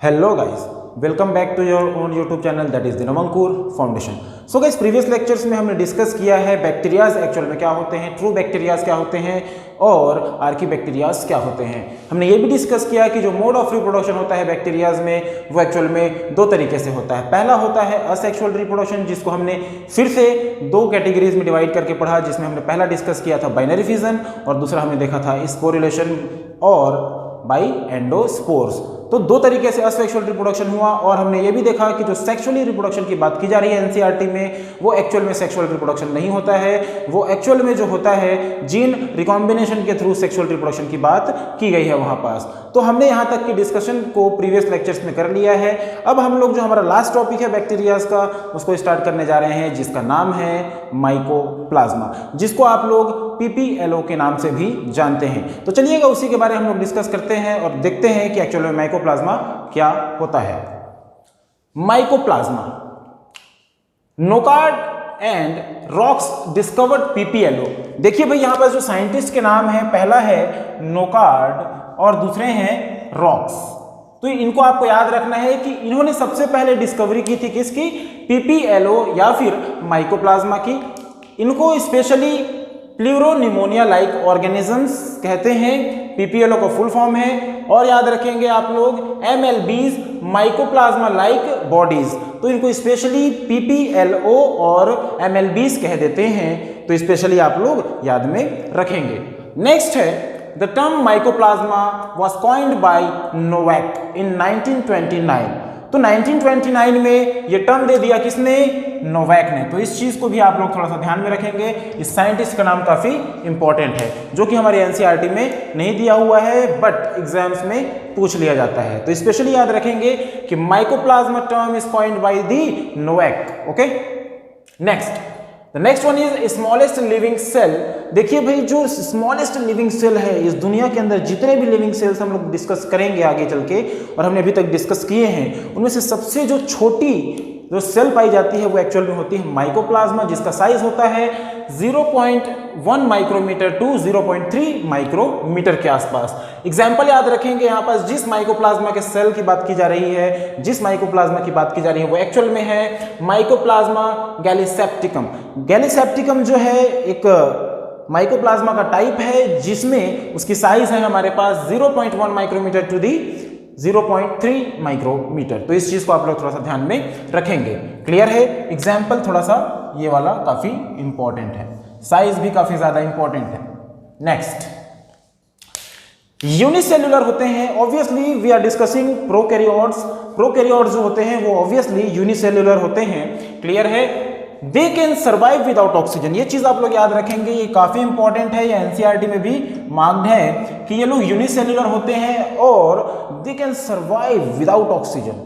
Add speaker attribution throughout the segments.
Speaker 1: Hello guys, welcome back to your own YouTube channel that is the Navankur foundation. So guys, previous lectures में हमने discuss किया है bacterias actual में क्या होते हैं, ट्रू बैक्टीरियाज क्या होते हैं और आर्कीबैक्टीरियाज क्या होते हैं। हमने ये भी डिस्कस किया कि जो मोड ऑफ रिप्रोडक्शन होता है बैक्टीरियाज में वो एक्चुअल में दो तरीके से होता है। पहला होता है असेक्सुअल रिप्रोडक्शन, जिसको हमने फिर से दो कैटेगरीज में डिवाइड करके पढ़ा, जिसमें हमने पहला डिस्कस किया था बाइनरी फिजन और दूसरा हमने देखा था स्पोरिलेशन और बाई एंडोस्पोर्स। तो दो तरीके से असेक्सुअल रिप्रोडक्शन हुआ और हमने ये भी देखा कि जो सेक्सुअली रिप्रोडक्शन की बात की जा रही है एनसीईआरटी में, वो एक्चुअल में सेक्सुअल रिप्रोडक्शन नहीं होता है। वो एक्चुअल में जो होता है जीन रिकॉम्बिनेशन के थ्रू सेक्सुअल रिप्रोडक्शन की बात की गई है वहां पास। तो हमने यहाँ तक की डिस्कशन को प्रीवियस लेक्चर्स में कर लिया है। अब हम लोग जो हमारा लास्ट टॉपिक है बैक्टीरियाज का, उसको स्टार्ट करने जा रहे हैं, जिसका नाम है माइकोप्लाज्मा, जिसको आप लोग पीपीएलओ के नाम से भी जानते हैं। तो चलिएगा उसी के बारे में हम लोग डिस्कस करते हैं और देखते हैं कि एक्चुअल में माइकोप्लाज्मा क्या होता है। Mycoplasma, Nocard and Roux discovered PPLO. देखिए भाई, यहां पर जो साइंटिस्ट के नाम है, पहला है नोकार्ड और दूसरे हैं रॉक्स। तो इनको आपको याद रखना है कि इन्होंने सबसे पहले डिस्कवरी की थी किसकी, पीपीएलओ या फिर माइकोप्लाज्मा की। इनको स्पेशली प्लूरोनिमोनिया लाइक ऑर्गेनिजम्स कहते हैं, पीपीएलओ का फुल फॉर्म है। और याद रखेंगे आप लोग एमएलबीज, माइकोप्लाज्मा लाइक बॉडीज। तो इनको स्पेशली पीपीएलओ और एमएलबीज कह देते हैं, तो स्पेशली आप लोग याद में रखेंगे। नेक्स्ट है the term mycoplasma was coined by Novak in 1929। तो 1929 में ये टर्म दे दिया किसने, नोवैक ने। तो इस चीज को भी आप लोग थोड़ा सा ध्यान में रखेंगे। इस साइंटिस्ट का नाम काफी इंपॉर्टेंट है, जो कि हमारे एनसीईआरटी में नहीं दिया हुआ है बट एग्जाम्स में पूछ लिया जाता है। तो स्पेशली याद रखेंगे कि mycoplasma term is coined by the Novak. Okay, next the next one is smallest living cell. देखिए भाई, जो स्मॉलेस्ट लिविंग सेल है इस दुनिया के अंदर, जितने भी लिविंग सेल्स हम लोग डिस्कस करेंगे आगे चल के और हमने अभी तक डिस्कस किए हैं, उनमें से सबसे जो छोटी जो सेल पाई जाती है वो एक्चुअल में होती है माइकोप्लाज्मा, जिसका साइज होता है 0.1 माइक्रोमीटर टू 0.3 माइक्रोमीटर के आसपास। एग्जाम्पल याद रखेंगे, यहाँ पास जिस माइकोप्लाज्मा के सेल की बात की जा रही है, जिस माइकोप्लाज्मा की बात की जा रही है वो एक्चुअल में है माइकोप्लाज्मा गैलीसेप्टिकम। गैलीसेप्टिकम जो है एक माइकोप्लाज्मा का टाइप है, जिसमें उसकी साइज है हमारे पास 0.1 माइक्रोमीटर टू दी 0.3 माइक्रोमीटर। तो इस चीज को आप लोग थोड़ा सा ध्यान में रखेंगे। क्लियर है? एग्जाम्पल थोड़ा सा ये वाला काफी इंपॉर्टेंट है, साइज भी काफी ज्यादा इंपॉर्टेंट है। नेक्स्ट, यूनिसेल्युलर होते हैं। Obviously we are discussing prokaryotes. Prokaryotes जो होते हैं वो ऑब्वियसली यूनिसेल्युलर होते हैं। क्लियर है? They can survive without oxygen. ये चीज आप लोग याद रखेंगे, ये काफी इंपॉर्टेंट है। ये एनसीईआरटी में भी मार्क्ड है कि ये लोग यूनिसेल्युलर होते हैं और they can survive without oxygen.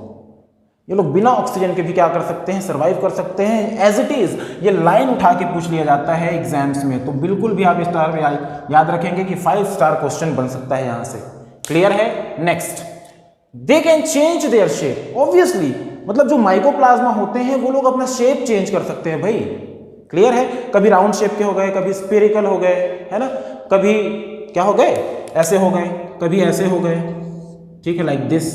Speaker 1: ये लोग बिना ऑक्सीजन के भी क्या कर सकते हैं, सर्वाइव कर सकते हैं। एज इट इज ये लाइन उठा के पूछ लिया जाता है एग्जाम्स में, तो बिल्कुल भी आप स्टार में याद रखेंगे कि 5 स्टार क्वेश्चन बन सकता है यहां से। क्लियर है? Next, they can change their shape. Obviously मतलब जो माइकोप्लाज्मा होते हैं वो लोग अपना शेप चेंज कर सकते हैं भाई। क्लियर है? कभी राउंड शेप के हो गए, कभी स्फेरिकल हो गए, है ना, कभी क्या हो गए, ऐसे हो गए, कभी ऐसे हो गए, ठीक है, लाइक दिस,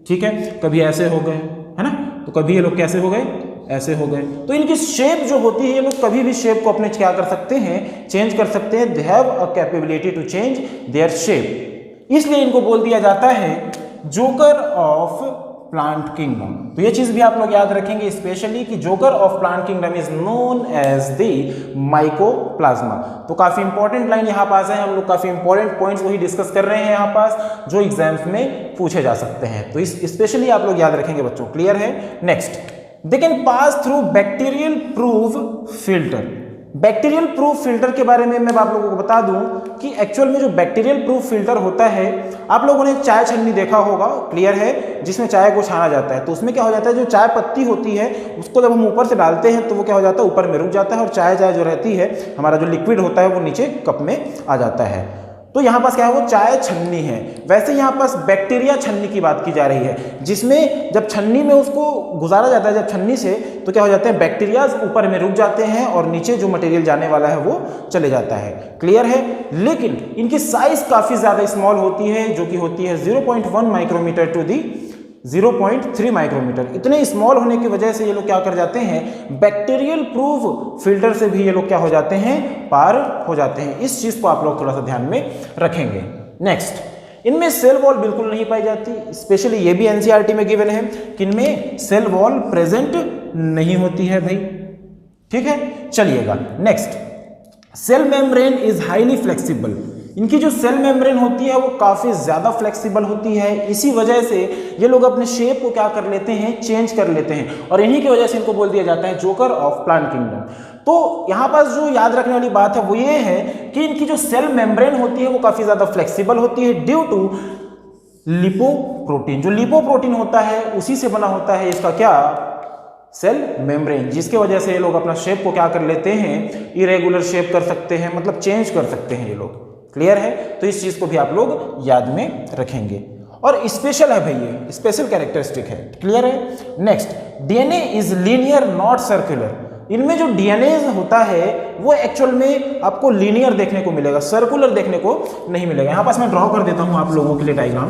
Speaker 1: ठीक है, कभी ऐसे हो गए, है ना, तो कभी ये लोग कैसे हो गए, ऐसे हो गए। तो इनकी शेप जो होती है, ये लोग कभी भी शेप को अपने क्या कर सकते हैं, चेंज कर सकते हैं। They have a capability to change their shape. इसलिए इनको बोल दिया जाता है जोकर ऑफ प्लांट किंगडम। तो ये चीज भी आप लोग याद रखेंगे स्पेशली कि joker of plant kingdom is known as the mycoplasma. तो काफी इंपॉर्टेंट लाइन यहाँ पास है, हम लोग काफी इंपॉर्टेंट पॉइंट्स वही डिस्कस कर रहे हैं यहाँ पास, जो एग्जाम्स में पूछे जा सकते हैं। तो इस स्पेशली आप लोग याद रखेंगे बच्चों। क्लियर है? Next, they can pass through bacterial proof filter. Bacterial proof filter के बारे में मैं आप लोगों को बता दूं कि एक्चुअल में जो बैक्टीरियल प्रूफ फिल्टर होता है, आप लोगों ने चाय छन्नी देखा होगा, क्लियर है, जिसमें चाय को छाना जाता है। तो उसमें क्या हो जाता है, जो चाय पत्ती होती है उसको जब हम ऊपर से डालते हैं तो वो क्या हो जाता है, ऊपर में रुक जाता है और चाय जो रहती है, हमारा जो लिक्विड होता है वो नीचे कप में आ जाता है। तो यहाँ पास क्या है, वो चाय छन्नी है। वैसे यहाँ पास बैक्टीरिया छन्नी की बात की जा रही है, जिसमें जब छन्नी में उसको गुजारा जाता है, जब छन्नी से, तो क्या हो जाते हैं, बैक्टीरियाज ऊपर में रुक जाते हैं और नीचे जो मटेरियल जाने वाला है वो चले जाता है। क्लियर है? लेकिन इनकी साइज काफी ज्यादा स्मॉल होती है, जो कि होती है 0.1 माइक्रोमीटर टू दी 0.3 माइक्रोमीटर। इतने स्मॉल होने की वजह से ये लोग क्या कर जाते हैं, बैक्टीरियल प्रूफ फिल्टर से भी ये लोग क्या हो जाते हैं, पार हो जाते हैं। इस चीज को आप लोग थोड़ा सा ध्यान में रखेंगे। नेक्स्ट, इनमें सेल वॉल बिल्कुल नहीं पाई जाती, स्पेशली ये भी एनसीईआरटी में गिवन है कि इनमें सेल वॉल प्रेजेंट नहीं होती है भाई, ठीक है। चलिएगा next, cell membrane is highly flexible. इनकी जो सेल मेम्ब्रेन होती है वो काफी ज्यादा फ्लेक्सिबल होती है, इसी वजह से ये लोग अपने शेप को क्या कर लेते हैं, चेंज कर लेते हैं, और इन्हीं की वजह से इनको बोल दिया जाता है जोकर ऑफ प्लांट किंगडम। तो यहां पास जो याद रखने वाली बात है वो ये है कि इनकी जो सेल मेम्ब्रेन होती है वो काफी ज्यादा फ्लेक्सिबल होती है ड्यू टू लिपोप्रोटीन। जो लिपोप्रोटीन होता है उसी से बना होता है इसका क्या, सेल मेम्ब्रेन, जिसके वजह से ये लोग अपना शेप को क्या कर लेते हैं, इरेगुलर शेप कर सकते हैं, मतलब चेंज कर सकते हैं ये लोग। क्लियर है, तो इस चीज को भी आप लोग याद में रखेंगे, और स्पेशल है भाई, ये स्पेशल कैरेक्टरिस्टिक है। क्लियर है। Next, DNA is linear not circular. इनमें जो डीएनए होता है वो एक्चुअल में आपको लीनियर देखने को मिलेगा, सर्कुलर देखने को नहीं मिलेगा। यहां पास मैं ड्रॉ कर देता हूं आप लोगों के लिए डायग्राम।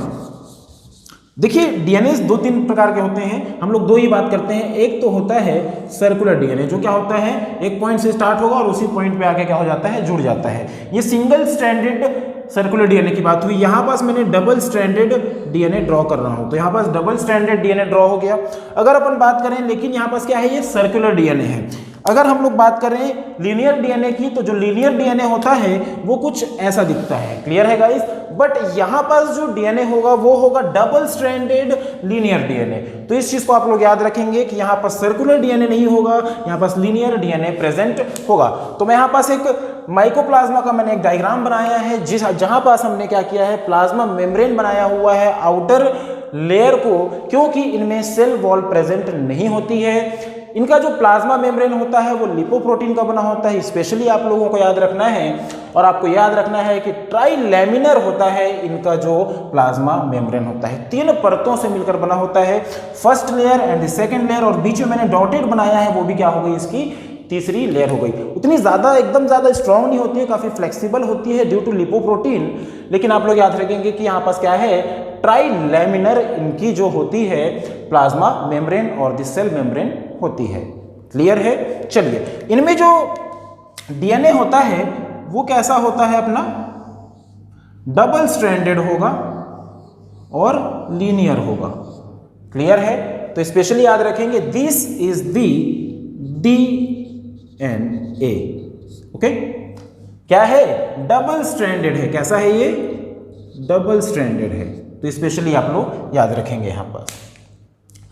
Speaker 1: देखिए डीएनए 2-3 प्रकार के होते हैं, हम लोग 2 ही बात करते हैं। एक तो होता है सर्कुलर डीएनए, जो क्या होता है, एक पॉइंट से स्टार्ट होगा और उसी पॉइंट पे आके क्या हो जाता है, जुड़ जाता है। ये सिंगल स्ट्रैंडेड सर्कुलर डीएनए की बात हुई। यहां पास मैंने डबल स्ट्रैंडेड डीएनए ड्रॉ कर रहा हूं, तो यहां पास डबल स्ट्रैंडेड डीएनए ड्रॉ हो गया। अगर अपन बात करें, लेकिन यहां पास क्या है, ये सर्कुलर डीएनए है। अगर हम लोग बात करें लीनियर डीएनए की, तो जो लीनियर डीएनए होता है वो कुछ ऐसा दिखता है। क्लियर है गाइस। बट यहां पास जो डीएनए होगा वो होगा डबल स्ट्रैंडेड लीनियर डीएनए। तो इस चीज को आप लोग याद रखेंगे कि यहां पास सर्कुलर डीएनए नहीं होगा, यहां पास लीनियर डीएनए प्रेजेंट होगा। तो मैं यहां पास एक माइकोप्लाज्मा का मैंने एक डायग्राम बनाया है, जहां पास हमने क्या किया है, प्लाज्मा मेम्ब्रेन बनाया हुआ है आउटर लेयर को, क्योंकि इनमें सेल वॉल प्रेजेंट नहीं होती है। इनका जो प्लाज्मा मेम्ब्रेन होता है वो लिपोप्रोटीन का बना होता है, स्पेशली आप लोगों को याद रखना है। और आपको याद रखना है कि ट्राइलैमिनर होता है इनका जो प्लाज्मा मेम्ब्रेन होता है, 3 परतों से मिलकर बना होता है, first layer and second layer, और बीच में मैंने डॉटेड बनाया है, वो भी क्या हो गई, इसकी तीसरी लेयर हो गई। उतनी ज़्यादा एकदम ज़्यादा स्ट्रॉन्ग नहीं होती है, काफ़ी फ्लेक्सिबल होती है ड्यू टू लिपोप्रोटीन। लेकिन आप लोग याद रखेंगे कि यहाँ पास क्या है, ट्राइलैमिनर इनकी जो होती है प्लाज्मा मेम्ब्रेन और द सेल मेम्ब्रेन होती है। क्लियर है। चलिए, इनमें जो डीएनए होता है वो कैसा होता है अपना, डबल स्ट्रैंडेड होगा और लीनियर होगा। क्लियर है। तो स्पेशली याद रखेंगे, this is the DNA. Okay, क्या है, डबल स्ट्रैंडेड है। कैसा है ये, डबल स्ट्रैंडेड है। तो स्पेशली आप लोग याद रखेंगे यहां पर।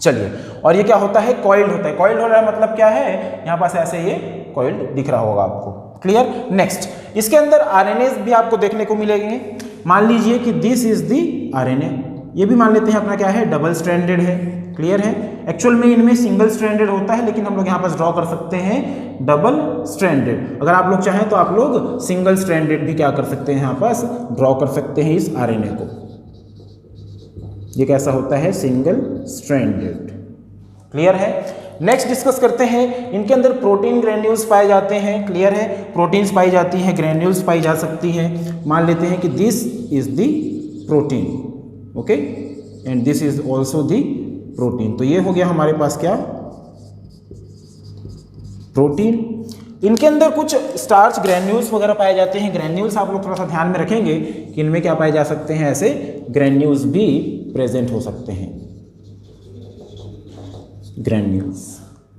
Speaker 1: चलिए, और ये क्या होता है, कॉइल्ड होता है। कॉइल्ड हो रहा है मतलब क्या है, यहां पास ऐसे ये कॉइल्ड दिख रहा होगा आपको। क्लियर। नेक्स्ट, इसके अंदर आरएनए भी आपको देखने को मिलेंगे। मान लीजिए कि दिस इज दी आरएनए, ये भी मान लेते हैं अपना क्या है, डबल स्ट्रैंडेड है। क्लियर है। एक्चुअल में इनमें सिंगल स्ट्रैंडेड होता है, लेकिन हम लोग यहाँ पास ड्रॉ कर सकते हैं डबल स्ट्रैंडेड। अगर आप लोग चाहें तो आप लोग सिंगल स्ट्रैंडेड भी क्या कर सकते हैं, यहाँ पास ड्रॉ कर सकते हैं इस आरएनए को। ये कैसा होता है, सिंगल स्ट्रैंडेड। क्लियर है। नेक्स्ट डिस्कस करते हैं, इनके अंदर प्रोटीन ग्रेन्यूल्स पाए जाते हैं। क्लियर है, प्रोटीन्स पाई जाती हैं, ग्रेन्यूल्स पाई जा सकती हैं। मान लेते हैं कि this is the protein, okay, and this is also the protein. तो ये हो गया हमारे पास क्या, प्रोटीन। इनके अंदर कुछ स्टार्च ग्रेन्यूल्स वगैरह पाए जाते हैं। ग्रेन्यूल्स आप लोग थोड़ा सा ध्यान में रखेंगे कि इनमें क्या पाए जा सकते हैं, ऐसे ग्रेन्यूल्स भी प्रेजेंट हो सकते हैं, ग्रेन्यूल्स।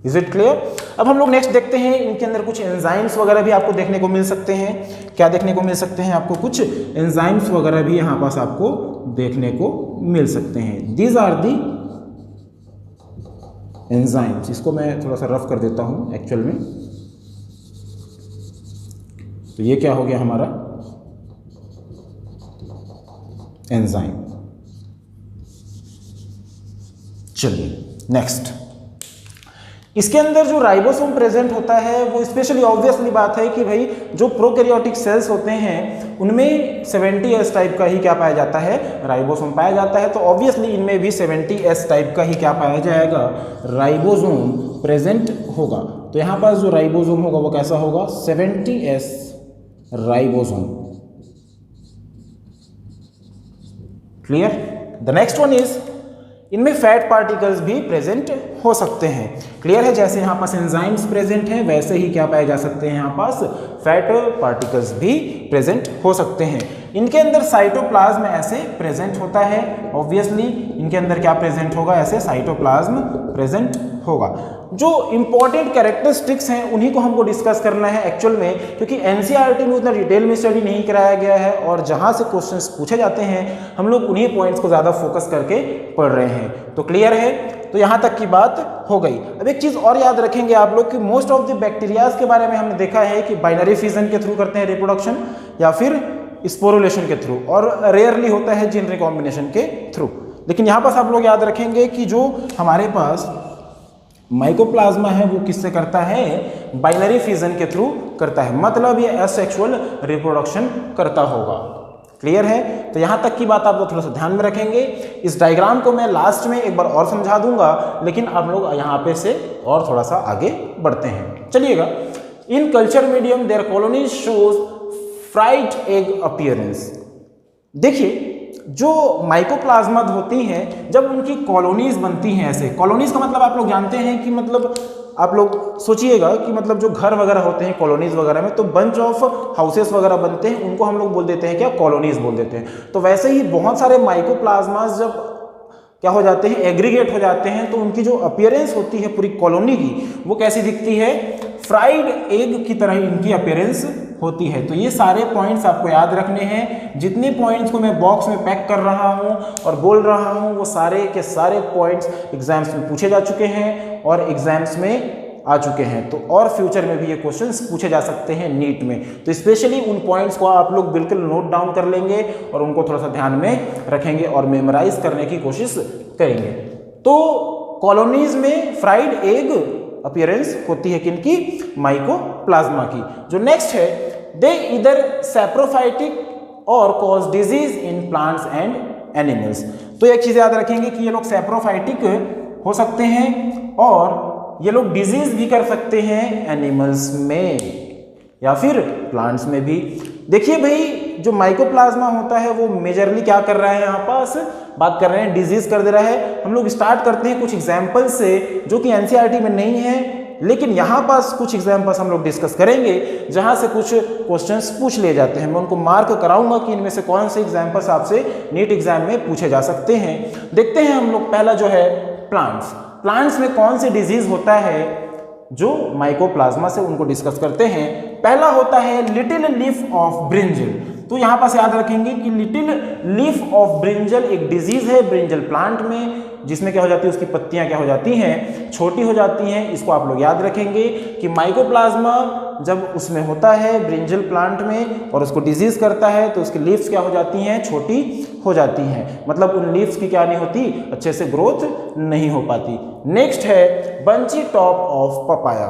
Speaker 1: Is it clear. अब हम लोग नेक्स्ट देखते हैं, इनके अंदर कुछ एंजाइम्स वगैरह भी आपको देखने को मिल सकते हैं। क्या देखने को मिल सकते हैं, आपको कुछ एंजाइम्स वगैरह भी यहाँ पास आपको देखने को मिल सकते हैं। These are the enzymes. इसको मैं थोड़ा सा रफ कर देता हूँ एक्चुअल में। तो ये क्या हो गया हमारा एंजाइम। चलिए नेक्स्ट, इसके अंदर जो राइबोसोम प्रेजेंट होता है वो स्पेशली ऑब्वियसली बात है कि भाई जो प्रोकैरियोटिक सेल्स होते हैं उनमें 70S टाइप का ही क्या पाया जाता है, राइबोसोम पाया जाता है। तो ऑब्वियसली इनमें भी 70S टाइप का ही क्या पाया जाएगा, राइबोसोम प्रेजेंट होगा। तो यहाँ पास जो राइबोसोम होगा वो कैसा होगा, 70S ribosome. Clear. The next one is, इनमें फैट पार्टिकल्स भी प्रेजेंट हो सकते हैं। क्लियर है, जैसे यहाँ पास एंजाइम्स प्रेजेंट हैं वैसे ही क्या पाए जा सकते हैं यहाँ पास फैट पार्टिकल्स भी प्रेजेंट हो सकते हैं। इनके अंदर साइटोप्लाज्म ऐसे प्रेजेंट होता है, ऑब्वियसली इनके अंदर क्या प्रेजेंट होगा, ऐसे साइटोप्लाज्म प्रेजेंट होगा। जो इंपॉर्टेंट कैरेक्टरिस्टिक्स हैं उन्हीं को हमको डिस्कस करना है एक्चुअल में, क्योंकि एनसीईआरटी में उतना डिटेल में स्टडी नहीं कराया गया है और जहां से क्वेश्चंस पूछे जाते हैं हम लोग उन्हीं पॉइंट्स को ज़्यादा फोकस करके पढ़ रहे हैं। तो क्लियर है, तो यहाँ तक की बात हो गई। अब एक चीज़ और याद रखेंगे आप लोग कि मोस्ट ऑफ द बैक्टीरियाज के बारे में हमने देखा है कि बाइनरी फिजन के थ्रू करते हैं रिप्रोडक्शन या फिर स्पोरुलेशन के थ्रू, और रेयरली होता है जीन रिकॉम्बिनेशन के थ्रू। लेकिन यहाँ पास आप लोग याद रखेंगे कि जो हमारे पास माइकोप्लाज्मा है वो किससे करता है, बाइनरी फिजन के थ्रू करता है, मतलब ये एसेक्सुअल रिप्रोडक्शन करता होगा। क्लियर है, तो यहाँ तक की बात आप लोग थोड़ा सा ध्यान में रखेंगे। इस डायग्राम को मैं लास्ट में एक बार और समझा दूंगा, लेकिन आप लोग यहाँ पे से और थोड़ा सा आगे बढ़ते हैं। चलिएगा, in culture medium their colony shows fried egg appearance. देखिए, जो माइकोप्लाज्मा होती हैं जब उनकी कॉलोनीज बनती हैं, ऐसे कॉलोनीज का मतलब आप लोग जानते हैं कि मतलब आप लोग सोचिएगा कि मतलब जो घर वगैरह होते हैं कॉलोनीज वगैरह में, तो बंच ऑफ हाउसेस वगैरह बनते हैं, उनको हम लोग बोल देते हैं क्या, कॉलोनीज बोल देते हैं। तो वैसे ही बहुत सारे माइकोप्लाज्मास जब क्या हो जाते हैं, एग्रीगेट हो जाते हैं, तो उनकी जो अपीयरेंस होती है पूरी कॉलोनी की वो कैसी दिखती है, फ्राइड एग की तरह इनकी अपीयरेंस होती है। तो ये सारे पॉइंट्स आपको याद रखने हैं। जितने पॉइंट्स को मैं बॉक्स में पैक कर रहा हूँ और बोल रहा हूँ वो सारे के सारे पॉइंट्स एग्जाम्स में पूछे जा चुके हैं और एग्जाम्स में आ चुके हैं। तो और फ्यूचर में भी ये क्वेश्चंस पूछे जा सकते हैं नीट में। तो स्पेशली उन पॉइंट्स को आप लोग बिल्कुल नोट डाउन कर लेंगे और उनको थोड़ा सा ध्यान में रखेंगे और मेमोराइज करने की कोशिश करेंगे। तो कॉलोनीज में फ्राइड एग अपीयरेंस होती है किनकी, माइकोप्लाज्मा की। जो नेक्स्ट है, दे इधर सैप्रोफाइटिक और cause disease in plants and animals. तो एक चीज याद रखेंगे कि ये लोग सैप्रोफाइटिक हो सकते हैं और ये लोग डिजीज भी कर सकते हैं एनिमल्स में या फिर प्लांट्स में भी। देखिए भाई, जो माइकोप्लाज्मा होता है वो मेजरली क्या कर रहा है, यहाँ पास बात कर रहे हैं डिजीज कर दे रहा है। हम लोग स्टार्ट करते हैं कुछ एग्जाम्पल से जो कि एनसीईआरटी में नहीं है, लेकिन यहाँ पास कुछ एग्जाम्पल्स हम लोग डिस्कस करेंगे जहाँ से कुछ क्वेश्चंस पूछ लिए जाते हैं। मैं उनको मार्क कराऊंगा कि इनमें से कौन से एग्जाम्पल्स आपसे नीट एग्जाम में पूछे जा सकते हैं। देखते हैं हम लोग, पहला जो है प्लांट्स। प्लांट्स में कौन से डिजीज होता है जो माइकोप्लाज्मा से, उनको डिस्कस करते हैं। पहला होता है लिटिल लीफ ऑफ ब्रिंजल। तो यहाँ पास याद रखेंगे कि लिटिल लीफ ऑफ ब्रिंजल एक डिजीज है ब्रिंजल प्लांट में, जिसमें क्या हो जाती है, उसकी पत्तियां क्या हो जाती हैं, छोटी हो जाती हैं। इसको आप लोग याद रखेंगे कि माइकोप्लाज्मा जब उसमें होता है ब्रिंजल प्लांट में और उसको डिजीज करता है तो उसकी लीव्स क्या हो जाती हैं, छोटी हो जाती हैं, मतलब उन लीव्स की क्या नहीं होती, अच्छे से ग्रोथ नहीं हो पाती। नेक्स्ट है bunchy top of papaya.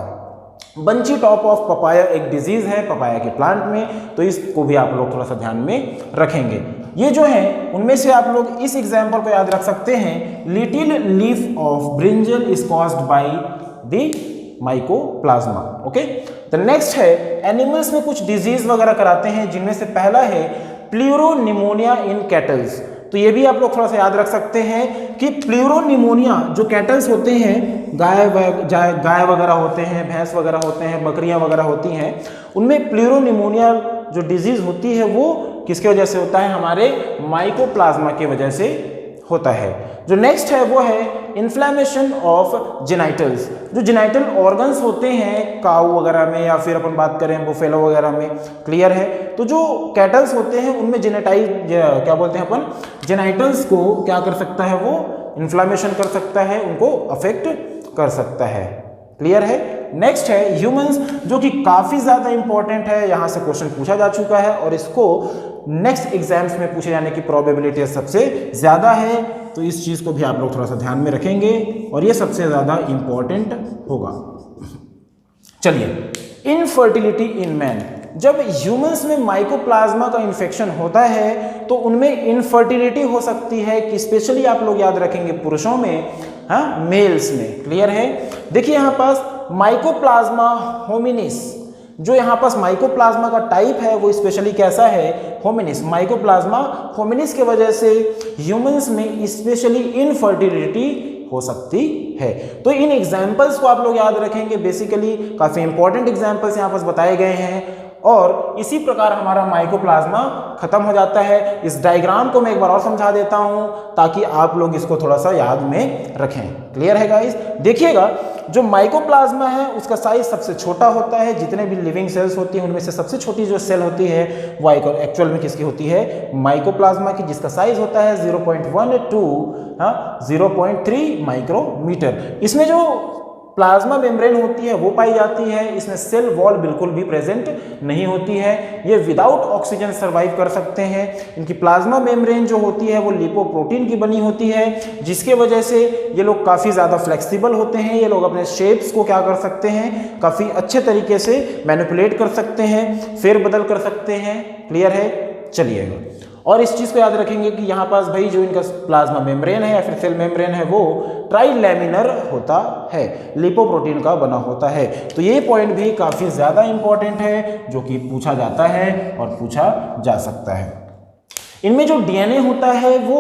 Speaker 1: Bunchy top of papaya एक डिजीज है पपाया के प्लांट में, तो इसको भी आप लोग थोड़ा सा ध्यान में रखेंगे। ये जो है उनमें से आप लोग इस एग्जाम्पल को याद रख सकते हैं, little leaf of brinjal is caused by the mycoplasma. Okay, the next है एनिमल्स में कुछ डिजीज वगैरह कराते हैं, जिनमें से पहला है प्लूरोनिमोनिया इन कैटल्स। तो ये भी आप लोग थोड़ा सा याद रख सकते हैं कि प्लूरोनिमोनिया जो कैटल्स होते हैं, गाय वगैरह होते हैं, भैंस वगैरह होते हैं, बकरियां वगैरह होती हैं, उनमें प्लूरोनिमोनिया जो डिजीज होती है वो किसके वजह से होता है, हमारे माइकोप्लाज्मा की वजह से होता है। जो नेक्स्ट है वो है इन्फ्लेमेशन ऑफ जेनाइटल्स। जो जेनाइटल ऑर्गन्स होते हैं काऊ वगैरह में या फिर अपन बात करें बुफेलो वगैरह में, क्लियर है। तो जो कैटल्स होते हैं उनमें क्या बोलते हैं अपन, जेनाइटल्स को क्या कर सकता है, वो इन्फ्लेमेशन कर सकता है, उनको अफेक्ट कर सकता है। क्लियर है। नेक्स्ट है ह्यूमंस, जो कि काफी ज्यादा इंपॉर्टेंट है, यहां से क्वेश्चन पूछा जा चुका है और इसको नेक्स्ट एग्जाम्स में पूछे जाने की प्रोबेबिलिटी सबसे ज्यादा है। तो इस चीज को भी आप लोग थोड़ा सा ध्यान में रखेंगे और ये सबसे ज्यादा इंपॉर्टेंट होगा। चलिए, इनफर्टिलिटी इन मैन। जब ह्यूमंस में माइकोप्लाज्मा का इन्फेक्शन होता है तो उनमें इनफर्टिलिटी हो सकती है, कि स्पेशली आप लोग याद रखेंगे पुरुषों में, मेल्स में। क्लियर है। देखिए यहाँ पास माइकोप्लाज्मा होमिनिस, जो यहाँ पास माइकोप्लाज्मा का टाइप है वो स्पेशली कैसा है, होमिनिस। माइकोप्लाज्मा होमिनिस के वजह से ह्यूमंस में स्पेशली इनफर्टिलिटी हो सकती है। तो इन एग्जाम्पल्स को आप लोग याद रखेंगे, बेसिकली काफ़ी इंपॉर्टेंट एग्जाम्पल्स यहाँ पास बताए गए हैं। और इसी प्रकार हमारा माइकोप्लाज्मा खत्म हो जाता है। इस डायग्राम को मैं एक बार और समझा देता हूं ताकि आप लोग इसको थोड़ा सा याद में रखें। क्लियर है गाइस? देखिएगा, जो माइकोप्लाज्मा है उसका साइज सबसे छोटा होता है। जितने भी लिविंग सेल्स होती हैं उनमें से सबसे छोटी जो सेल होती है वो एक्चुअल में किसकी होती है, माइकोप्लाज्मा की, जिसका साइज होता है 0.1 to 0.3 माइक्रोमीटर। इसमें जो प्लाज्मा मेम्ब्रेन होती है वो पाई जाती है। इसमें सेल वॉल बिल्कुल भी प्रेजेंट नहीं होती है। ये विदाउट ऑक्सीजन सर्वाइव कर सकते हैं। इनकी प्लाज्मा मेम्ब्रेन जो होती है वो लिपोप्रोटीन की बनी होती है, जिसके वजह से ये लोग काफ़ी ज़्यादा फ्लेक्सिबल होते हैं। ये लोग अपने शेप्स को क्या कर सकते हैं, काफ़ी अच्छे तरीके से मैनिपुलेट कर सकते हैं, फेरबदल कर सकते हैं। क्लियर है? चलिएगा, और इस चीज़ को याद रखेंगे कि यहाँ पास भाई जो इनका प्लाज्मा मेम्ब्रेन है या फिर सेल मेम्ब्रेन है वो ट्राइलैमिनर होता है, लिपोप्रोटीन का बना होता है। तो ये पॉइंट भी काफ़ी ज़्यादा इंपॉर्टेंट है जो कि पूछा जाता है और पूछा जा सकता है। इनमें जो डीएनए होता है वो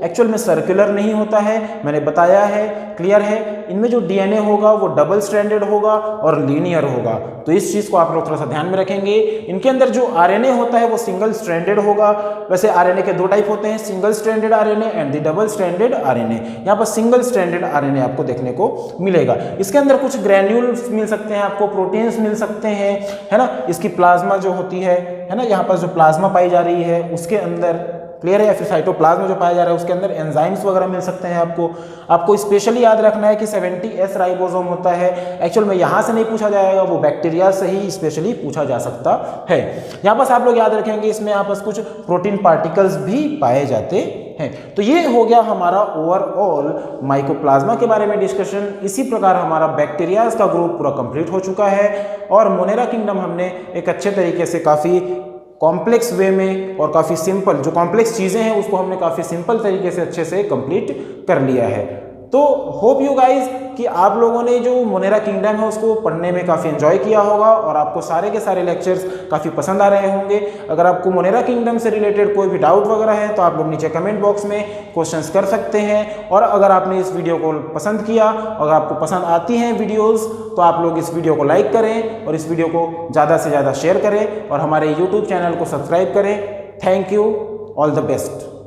Speaker 1: एक्चुअल में सर्कुलर नहीं होता है, मैंने बताया है। क्लियर है? इनमें जो डीएनए होगा वो डबल स्ट्रैंडेड होगा और लीनियर होगा। तो इस चीज़ को आप लोग थोड़ा सा ध्यान में रखेंगे। इनके अंदर जो आरएनए होता है वो सिंगल स्ट्रैंडेड होगा। वैसे आरएनए के दो टाइप होते हैं, single stranded RNA and the double stranded RNA. यहाँ पर सिंगल स्ट्रैंडेड आरएनए आपको देखने को मिलेगा। इसके अंदर कुछ ग्रैन्यूल्स मिल सकते हैं, आपको प्रोटीन्स मिल सकते हैं, है ना। इसकी प्लाज्मा जो होती है ना, यहाँ पर जो प्लाज्मा पाई जा रही है उसके अंदर, क्लियर है, या फिर साइटोप्लाज्म जो पाया जा रहा है उसके अंदर एंजाइम्स वगैरह मिल सकते हैं। आपको स्पेशली याद रखना है कि 70S राइबोसोम होता है। एक्चुअल में यहाँ से नहीं पूछा जाएगा, वो बैक्टीरिया से ही स्पेशली पूछा जा सकता है। यहाँ पास आप लोग याद रखेंगे इसमें यहाँ पास कुछ प्रोटीन पार्टिकल्स भी पाए जाते हैं। तो ये हो गया हमारा ओवरऑल माइकोप्लाज्मा के बारे में डिस्कशन। इसी प्रकार हमारा बैक्टीरियाज का ग्रुप पूरा कंप्लीट हो चुका है और मोनेरा किंगडम हमने एक अच्छे तरीके से काफ़ी कॉम्प्लेक्स वे में और काफ़ी सिंपल, जो कॉम्प्लेक्स चीज़ें हैं उसको हमने काफ़ी सिंपल तरीके से अच्छे से कंप्लीट कर लिया है। तो होप यू गाइज कि आप लोगों ने जो मोनेरा किंगडम है उसको पढ़ने में काफ़ी एंजॉय किया होगा और आपको सारे के सारे लेक्चर्स काफ़ी पसंद आ रहे होंगे। अगर आपको मोनेरा किंगडम से रिलेटेड कोई भी डाउट वगैरह है तो आप लोग नीचे कमेंट बॉक्स में क्वेश्चंस कर सकते हैं। और अगर आपने इस वीडियो को पसंद किया, अगर आपको पसंद आती हैं वीडियोज़, तो आप लोग इस वीडियो को लाइक करें और इस वीडियो को ज़्यादा से ज़्यादा शेयर करें और हमारे यूट्यूब चैनल को सब्सक्राइब करें। Thank you, all the best.